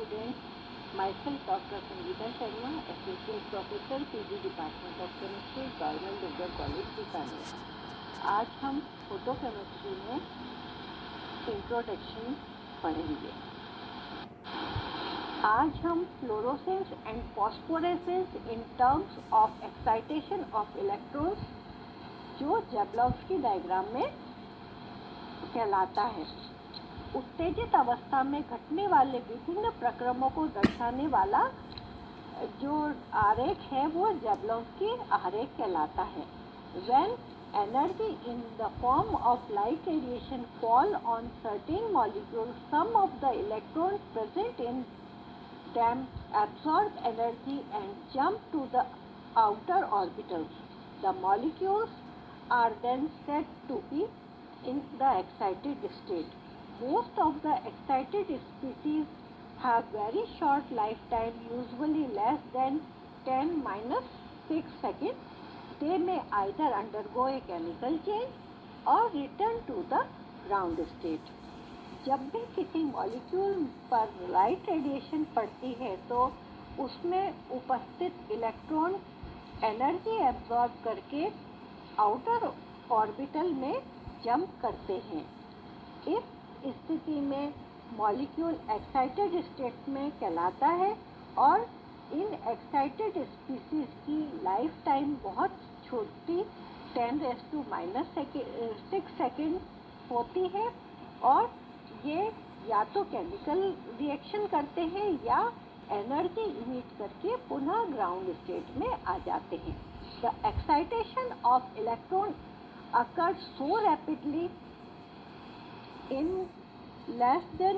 students, myself Dr. Sangeeta Sharma, Associate Professor PG Department of Chemistry, Government Durga College, Bikaner. आज हम photochemistry में introduction पढ़ेंगे। आज हम fluorescence and phosphorescence in terms of excitation of electrons, जो जैबलोव्स्की diagram में कहलाता है, उत्तेजित अवस्था में घटने वाले विभिन्न प्रक्रमों को दर्शाने वाला जो आरेख है वो जैबलोव्स्की आरेख कहलाता है। When energy in the form of light radiation fall on certain molecules, some of the electrons present in them absorb energy and jump to the outer orbitals. The molecules are then said to be in the excited state. Most of the excited species have very short lifetime, usually less than 10-6 seconds. They may either undergo a chemical change or return to the ground state. जब भी किसी molecule पर light radiation पड़ती है तो उसमें उपस्थित electron energy absorb करके आउटर ऑर्बिटल में जंप करते हैं। इस स्थिति में मॉलिक्यूल एक्साइटेड स्टेट में कहलाता है और इन एक्साइटेड स्पीसीज की लाइफ टाइम बहुत छोटी 10⁻⁻6 सेकेंड होती है और ये या तो केमिकल रिएक्शन करते हैं या एनर्जी इमिट करके पुनः ग्राउंड स्टेट में आ जाते हैं। The excitation of electron occurs so rapidly in less than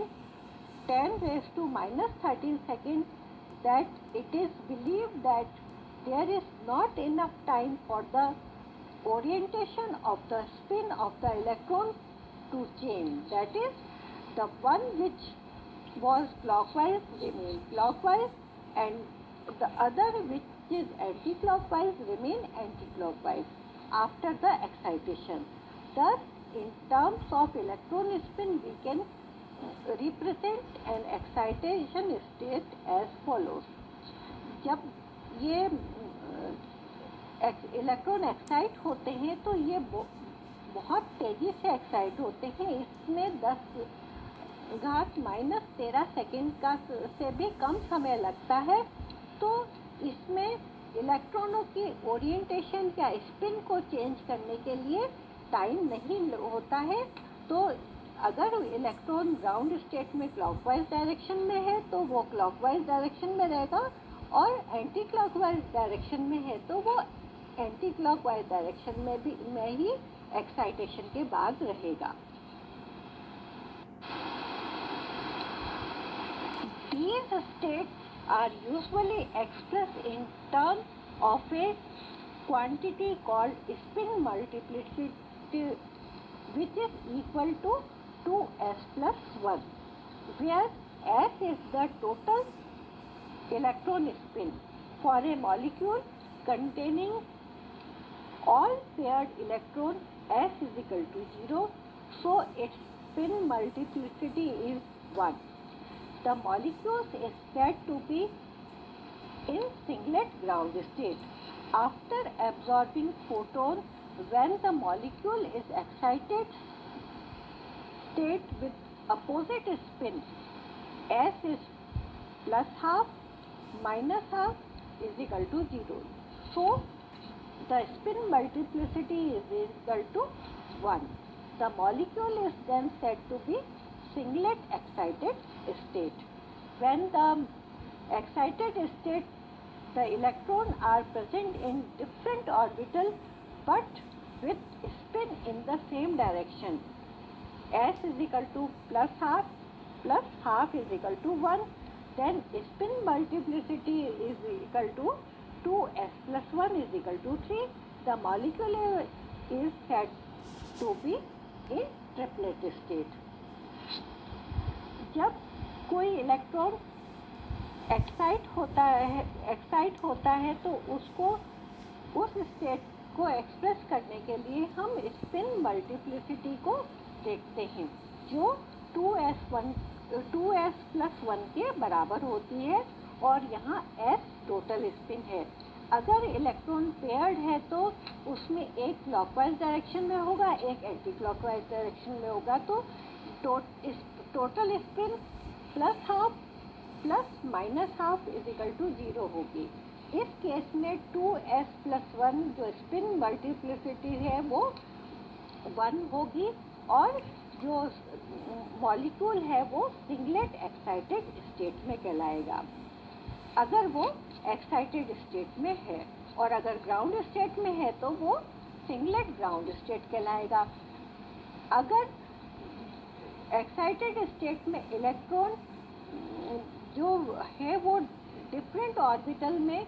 10⁻13 seconds that it is believed that there is not enough time for the orientation of the spin of the electron to change. That is, the one which was clockwise remain clockwise and the other which is anti-clockwise remain anti-clockwise after the excitation. Thus, in terms of electron spin, we can represent an excitation state as follows. जब ये electron excite होते हैं तो ये बहुत तेज़ी से excite होते हैं। इसमें 10⁻13 सेकेंड का से भी कम समय लगता है। तो इसमें इलेक्ट्रॉनों की ओरिएंटेशन या स्पिन को चेंज करने के लिए टाइम नहीं होता है। तो अगर इलेक्ट्रॉन ग्राउंड स्टेट में क्लॉकवाइज डायरेक्शन में है तो वो क्लॉकवाइज डायरेक्शन में रहेगा और एंटी क्लॉकवाइज डायरेक्शन में है तो वो एंटी क्लॉकवाइज डायरेक्शन में ही एक्साइटेशन के बाद रहेगा। These states are usually expressed in terms of a quantity called spin multiplicity, which is equal to 2s plus 1, where s is the total electron spin for a molecule containing all paired electrons. S is equal to 0, so its spin multiplicity is 1. The molecule is said to be in singlet ground state. After absorbing photon, when the molecule is excited state with opposite spin, S is plus half minus half is equal to 0. So, the spin multiplicity is equal to 1. The molecule is then said to be singlet excited state. When the excited state, the electrons are present in different orbitals but with spin in the same direction. S is equal to plus half is equal to 1. Then spin multiplicity is equal to 2s plus 1 is equal to 3. The molecule is said to be in triplet state. जब कोई electron excite होता है तो उसको उस state को express करने के लिए हम स्पिन मल्टीप्लिसिटी को देखते हैं, जो 2s1 2s+1 के बराबर होती है और यहाँ s टोटल स्पिन है। अगर इलेक्ट्रॉन पेयर्ड है तो उसमें एक क्लॉकवाइज डायरेक्शन में होगा, एक एंटी क्लॉकवाइज डायरेक्शन में होगा, तो total spin plus half plus minus half is equal to 0 होगी। इस केस में 2s+1 जो स्पिन मल्टीप्लिसिटी है वो 1 होगी और जो मॉलिक्यूल है वो सिंगलेट एक्साइटेड स्टेट में कहलाएगा अगर वो एक्साइटेड स्टेट में है, और अगर ग्राउंड स्टेट में है तो वो सिंगलेट ग्राउंड स्टेट कहलाएगा। अगर एक्साइटेड स्टेट में इलेक्ट्रॉन जो है वो डिफरेंट ऑर्बिटल में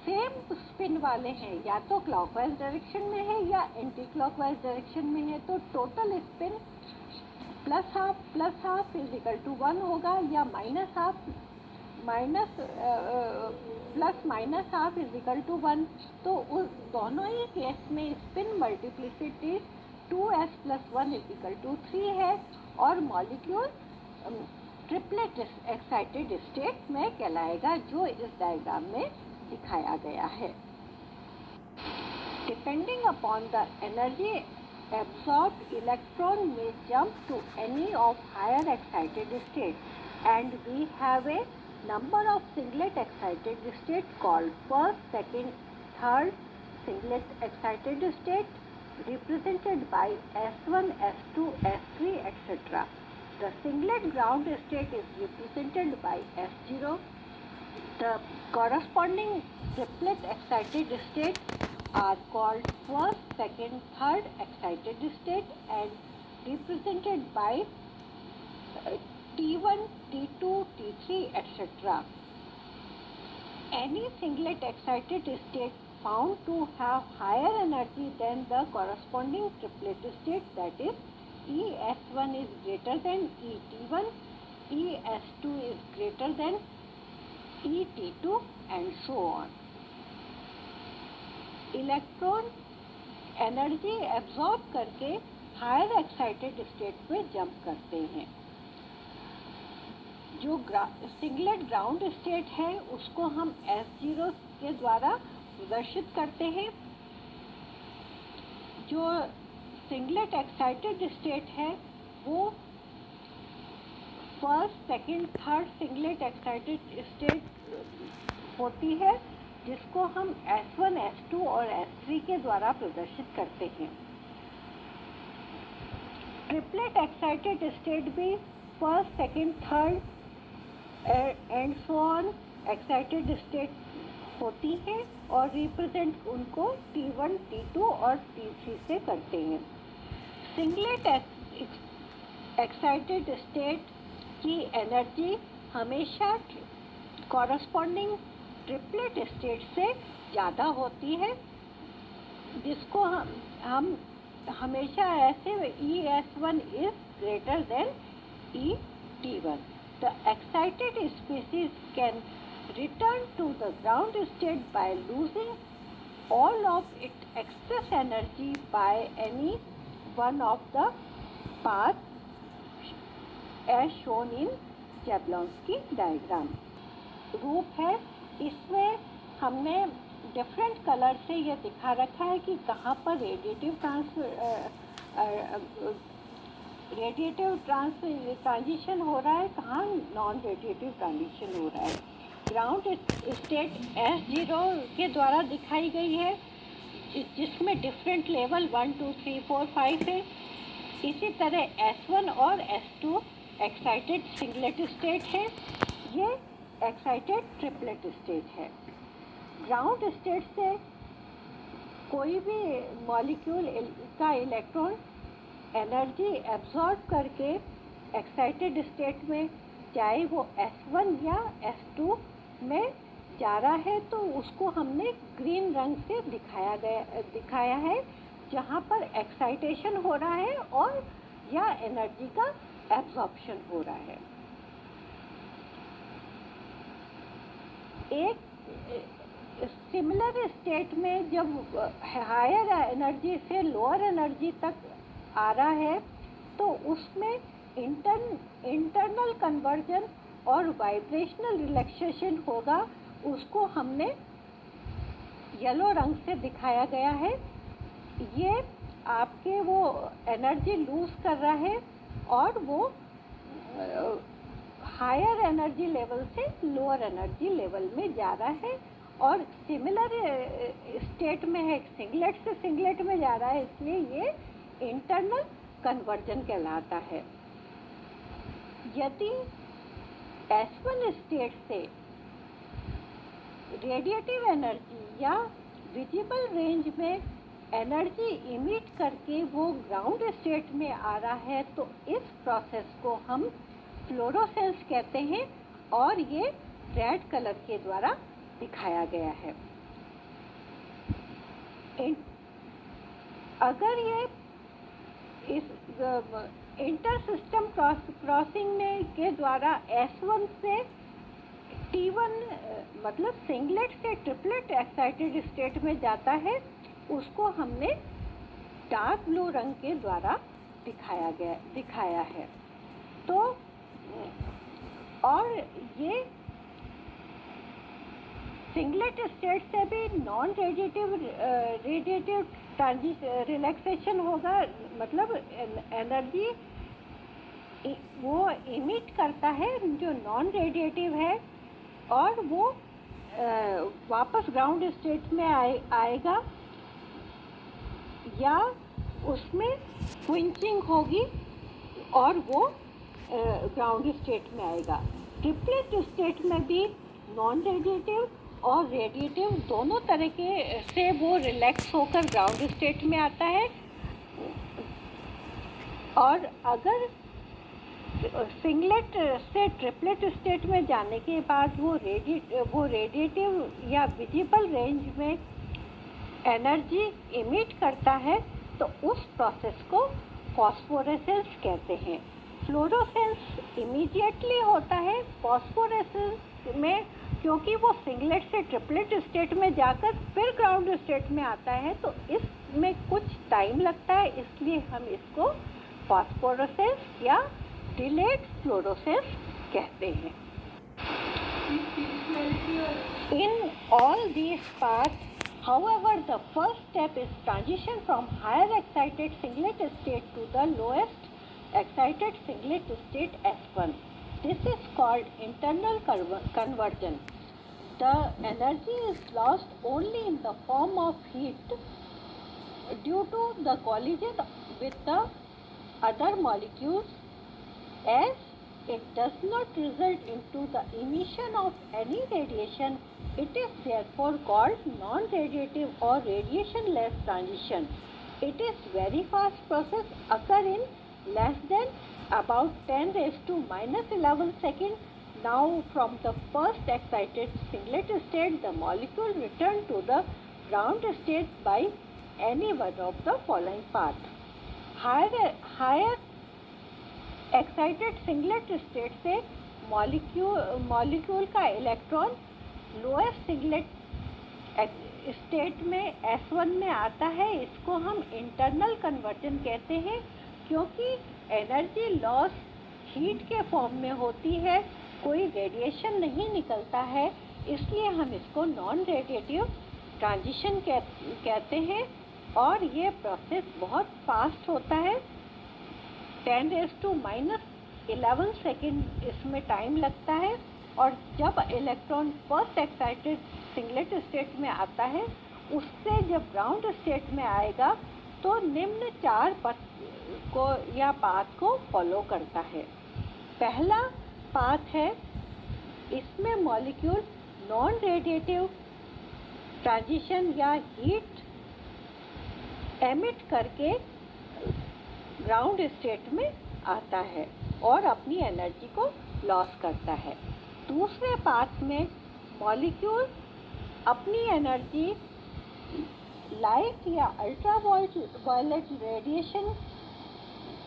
सेम स्पिन वाले हैं, या तो क्लॉकवाइज डायरेक्शन में है या एंटी क्लॉकवाइज डायरेक्शन में है, तो total spin plus half is equal to 1 होगा, या plus minus half is equal to 1। तो उस दोनों ही केस में spin multiplicity 2s+1 is equal to 3 है और मॉलिक्यूल ट्रिपलेट एक्साइटेड स्टेट में कहलाएगा, जो इस डायग्राम में दिखाया गया है। Depending upon the energy absorbed, electron may jump to any of higher excited state, and we have a number of singlet excited state called first, second, third singlet excited state represented by S1, S2, S3, etc. The singlet ground state is represented by S0. The corresponding triplet excited state are called first, second, third excited state and represented by T1, T2, T3, etc. Any singlet excited state found to have higher energy than the corresponding triplet state, that is ES1 is greater than ET1, ES2 is greater than ET2 and so on. Electron energy absorb करके higher excited state में jump करते हैं। जो singlet ground state है उसको हम S0 के द्वारा प्रदर्शित करते हैं। जो सिंगलेट एक्साइटेड स्टेट है वो first, second, third singlet excited state होती है, जिसको हम S1, S2 और S3 के द्वारा प्रदर्शित करते हैं। ट्रिपलेट एक्साइटेड स्टेट भी first, second, third and so on excited state होती हैं और रिप्रेजेंट उनको T1, T2 और T3 से करते हैं। सिंगलेट एक्साइटेड स्टेट की एनर्जी हमेशा कॉरस्पॉन्डिंग ट्रिपलेट स्टेट से ज़्यादा होती है, जिसको हम हमेशा ऐसे ES1 is greater than ET1। The excited species can return to the ground state by losing all of it excess energy by any one of the path as shown in Jablonski diagram. रूप है, इसमें हमने different colour से ये दिखा रखा है कि कहाँ पर रेडिएटिव ट्रांजिशन हो रहा है, कहाँ नॉन रेडिएटिव ट्रांजिशन हो रहा है। ग्राउंड स्टेट S0 के द्वारा दिखाई गई है, जिसमें डिफरेंट लेवल 1, 2, 3, 4, 5 है। इसी तरह S1 और S2 एक्साइटेड सिंगलेट स्टेट है, ये एक्साइटेड ट्रिपलेट स्टेट है। ग्राउंड स्टेट से कोई भी मॉलिक्यूल का इलेक्ट्रॉन एनर्जी एब्जॉर्ब करके एक्साइटेड स्टेट में, चाहे वो S1 या S2 में जा रहा है, तो उसको हमने ग्रीन रंग से दिखाया है, जहाँ पर एक्साइटेशन हो रहा है और या एनर्जी का एब्जॉर्प्शन हो रहा है। एक सिमिलर स्टेट में जब हायर एनर्जी से लोअर एनर्जी तक आ रहा है, तो उसमें इंटरनल कन्वर्जन और वाइब्रेशनल रिलैक्सेशन होगा, उसको हमने येलो रंग से दिखाया गया है। ये आपके वो एनर्जी लूज कर रहा है और वो हायर एनर्जी लेवल से लोअर एनर्जी लेवल में जा रहा है और सिमिलर स्टेट में है, सिंगलेट से सिंगलेट में जा रहा है, इसलिए ये इंटरनल कन्वर्जन कहलाता है। यदि S1 स्टेट से रेडिएटिव एनर्जी या विजिबल रेंज में एनर्जी इमिट करके वो ग्राउंड स्टेट में आ रहा है, तो इस प्रोसेस को हम फ्लोरोसेंस कहते हैं और ये रेड कलर के द्वारा दिखाया गया है। अगर ये इस इंटर सिस्टम क्रॉसिंग में के द्वारा S1 से T1 मतलब सिंगलेट से ट्रिपलेट एक्साइटेड स्टेट में जाता है, उसको हमने डार्क ब्लू रंग के द्वारा दिखाया है। तो और ये सिंगलेट स्टेट से भी नॉन रेडिएटिव रिलैक्सेशन होगा, मतलब एनर्जी वो इमिट करता है जो नॉन रेडिएटिव है और वो वापस ग्राउंड स्टेट में आएगा या उसमें क्विंचिंग होगी और वो ग्राउंड स्टेट में आएगा। ट्रिपलेट स्टेट में भी नॉन रेडिएटिव और रेडिएटिव दोनों तरह के से वो रिलैक्स होकर ग्राउंड स्टेट में आता है। और अगर सिंगलेट से ट्रिपलेट स्टेट में जाने के बाद वो रेडिएटिव या विजिबल रेंज में एनर्जी इमिट करता है, तो उस प्रोसेस को फॉस्फोरेसेंस कहते हैं। फ्लोरोसेंस इमीडिएटली होता है फॉस्फोरेसेंस में, क्योंकि वो सिंगलेट से ट्रिपलेट स्टेट में जाकर फिर ग्राउंड स्टेट में आता है, तो इसमें कुछ टाइम लगता है, इसलिए हम इसको फॉस्फोरेसेंस या डिलेड फ्लोरोसेंस कहते हैं। In all these paths, however, the first step is transition from higher excited singlet state to the lowest excited singlet state S1. This is called internal conversion. The energy is lost only in the form of heat due to the collision with the other molecules, as it does not result into the emission of any radiation. It is therefore called non-radiative or radiation-less transition. It is very fast process, occur in less than about 10 raised to minus 11 seconds. Now from the first excited singlet state, the molecule return to the ground state by any one of the following paths. Higher excited singlet state से molecule का electron lowest singlet state में S1 में आता है। इसको हम internal conversion कहते हैं, क्योंकि एनर्जी लॉस हीट के फॉर्म में होती है, कोई रेडिएशन नहीं निकलता है, इसलिए हम इसको नॉन रेडिएटिव ट्रांजिशन कहते हैं। और ये प्रोसेस बहुत फास्ट होता है, 10 raised to minus 11 सेकेंड इसमें टाइम लगता है। और जब electron first excited singlet state में आता है, उससे जब ग्राउंड स्टेट में आएगा तो निम्न 4 पथ को या पाथ को फॉलो करता है। पहला पाथ है, इसमें मॉलिक्यूल नॉन रेडिएटिव ट्रांजिशन या हीट एमिट करके ग्राउंड स्टेट में आता है और अपनी एनर्जी को लॉस करता है। दूसरे पाथ में मॉलिक्यूल अपनी एनर्जी लाइट या अल्ट्रावायलेट रेडिएशन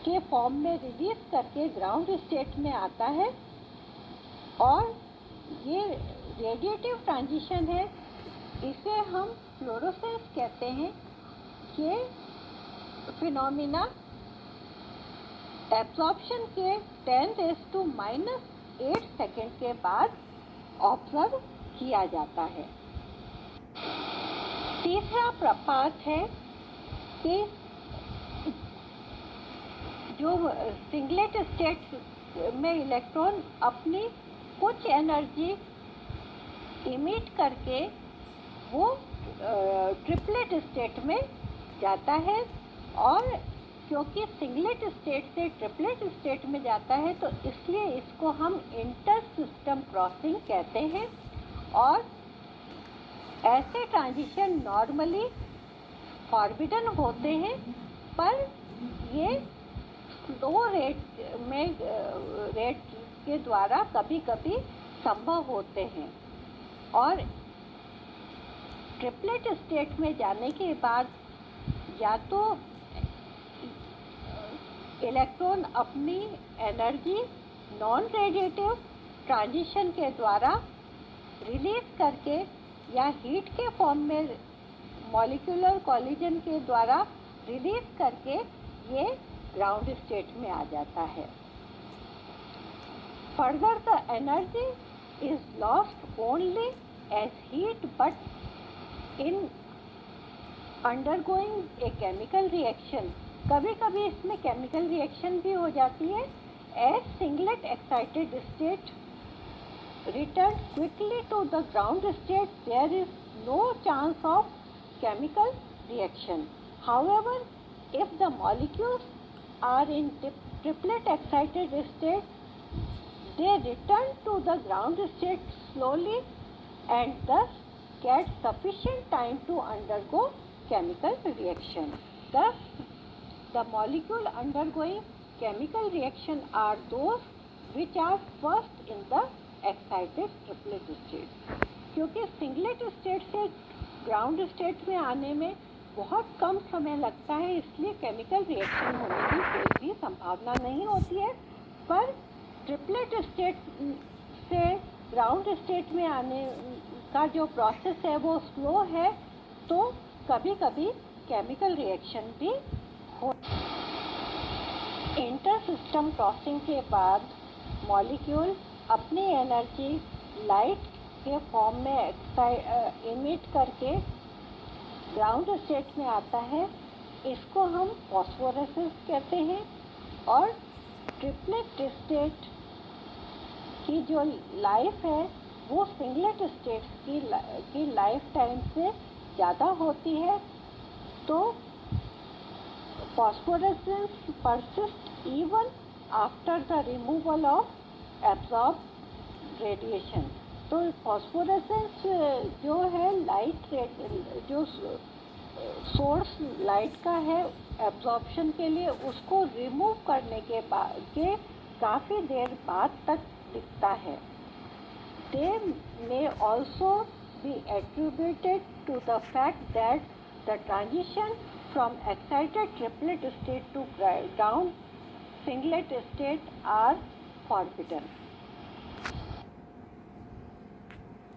के फॉर्म में रिलीज करके ग्राउंड स्टेट में आता है और ये रेडिएटिव ट्रांजिशन है, इसे हम फ्लोरोसेंस कहते हैं। ये फिनोमिना एब्जॉर्प्शन के 10⁻⁻8 सेकेंड के बाद ऑब्जर्व किया जाता है। तीसरा पाथ है कि जो सिंगलेट स्टेट में इलेक्ट्रॉन अपनी कुछ एनर्जी इमिट करके वो ट्रिपलेट स्टेट में जाता है, और क्योंकि सिंगलेट स्टेट से ट्रिपलेट स्टेट में जाता है तो इसलिए इसको हम इंटर सिस्टम क्रॉसिंग कहते हैं। और ऐसे ट्रांजिशन नॉर्मली फॉरबिडन होते हैं, पर ये स्लो रेट के द्वारा कभी कभी संभव होते हैं। और ट्रिपलेट स्टेट में जाने के बाद या तो इलेक्ट्रॉन अपनी एनर्जी नॉन रेडिएटिव ट्रांजिशन के द्वारा रिलीज करके या हीट के फॉर्म में मॉलिक्यूलर कॉलिजन के द्वारा रिलीज करके ये ग्राउंड स्टेट में आ जाता है। Further the energy is lost only as heat, but in undergoing a chemical reaction, कभी कभी इसमें केमिकल रिएक्शन भी हो जाती है। As singlet excited state return quickly to the ground state, there is no chance of chemical reaction. However, if the molecules are in triplet excited state, they return to the ground state slowly and thus get sufficient time to undergo chemical reaction. Thus, the molecule undergoing chemical reaction are those which are first in the excited triplet state. क्योंकि singlet state से ground state में आने में बहुत कम समय लगता है, इसलिए केमिकल रिएक्शन होने की कोई भी संभावना नहीं होती है। पर ट्रिपलेट स्टेट से ग्राउंड स्टेट में आने का जो प्रोसेस है वो स्लो है, तो कभी कभी केमिकल रिएक्शन भी हो। इंटर सिस्टम क्रॉसिंग के बाद मॉलिक्यूल अपनी एनर्जी लाइट के फॉर्म में इमिट करके ग्राउंड स्टेट में आता है। इसको हम फॉस्फोरेसेंस कहते हैं। और ट्रिपलेट स्टेट की जो लाइफ है वो सिंगलेट स्टेट की लाइफ टाइम से ज़्यादा होती है, तो phosphorescence persist even after the removal of absorb radiation. तो फॉस्फोरेसेंस जो है लाइट जो सोर्स लाइट का है एब्जॉर्प्शन के लिए, उसको रिमूव करने के बाद के काफ़ी देर बाद तक दिखता है। They may also be attributed to the fact that the transition from excited triplet state to ground singlet state are forbidden.